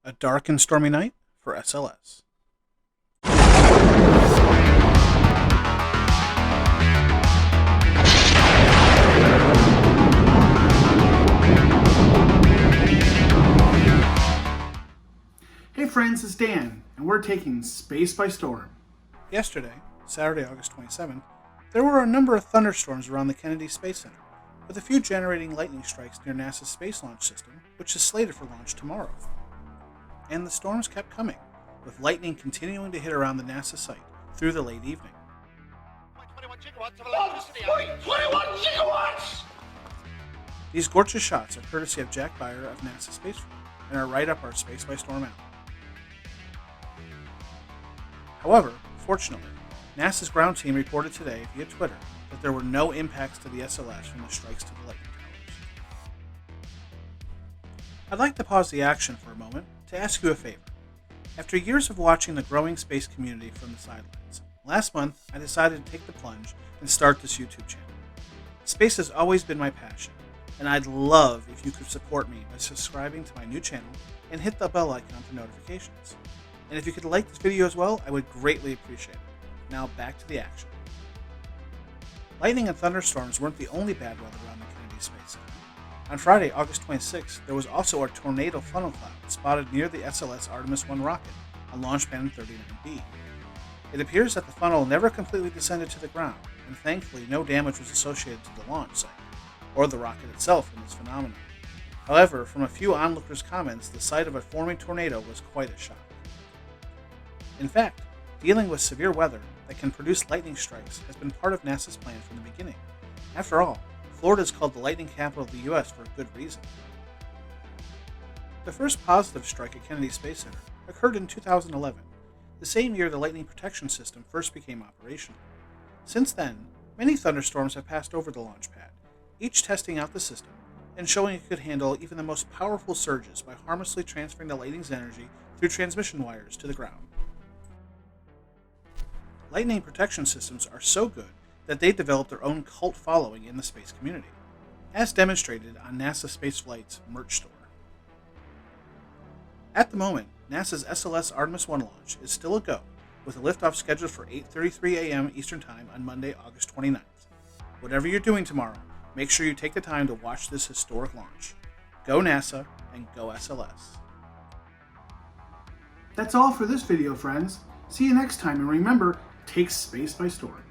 A Dark and Stormy Night for SLS. Hey friends, it's Dan, and we're taking space by storm. Yesterday, Saturday, August 27th, there were a number of thunderstorms around the Kennedy Space Center, with a few generating lightning strikes near NASA's Space Launch System, which is slated for launch tomorrow. And the storms kept coming, with lightning continuing to hit around the NASA site through the late evening. 21 gigawatts of electricity. 21 gigawatts! These gorgeous shots are courtesy of Jack Beyer of NASA Space Flight and are right up our Space by Storm alley. However, fortunately, NASA's ground team reported today via Twitter that there were no impacts to the SLS from the strikes to the lightning towers. I'd like to pause the action for a moment to ask you a favor. After years of watching the growing space community from the sidelines, last month I decided to take the plunge and start this YouTube channel. Space has always been my passion, and I'd love if you could support me by subscribing to my new channel and hit the bell icon for notifications. And if you could like this video as well, I would greatly appreciate it. Now back to the action. Lightning and thunderstorms weren't the only bad weather around the Kennedy Space Center. On Friday, August 26th, there was also a tornado funnel cloud spotted near the SLS Artemis 1 rocket on Launch Pad 39B. It appears that the funnel never completely descended to the ground, and thankfully no damage was associated to the launch site, or the rocket itself in this phenomenon. However, from a few onlookers' comments, the sight of a forming tornado was quite a shock. In fact, dealing with severe weather that can produce lightning strikes has been part of NASA's plan from the beginning. After all, Florida is called the lightning capital of the U.S. for a good reason. The first positive strike at Kennedy Space Center occurred in 2011, the same year the lightning protection system first became operational. Since then, many thunderstorms have passed over the launch pad, each testing out the system and showing it could handle even the most powerful surges by harmlessly transferring the lightning's energy through transmission wires to the ground. Lightning protection systems are so good that they developed their own cult following in the space community, as demonstrated on NASA Spaceflight's merch store. At the moment, NASA's SLS Artemis 1 launch is still a go, with a liftoff scheduled for 8:33 a.m. Eastern Time on Monday, August 29th. Whatever you're doing tomorrow, make sure you take the time to watch this historic launch. Go NASA and go SLS. That's all for this video, friends. See you next time, and remember, take space by storm.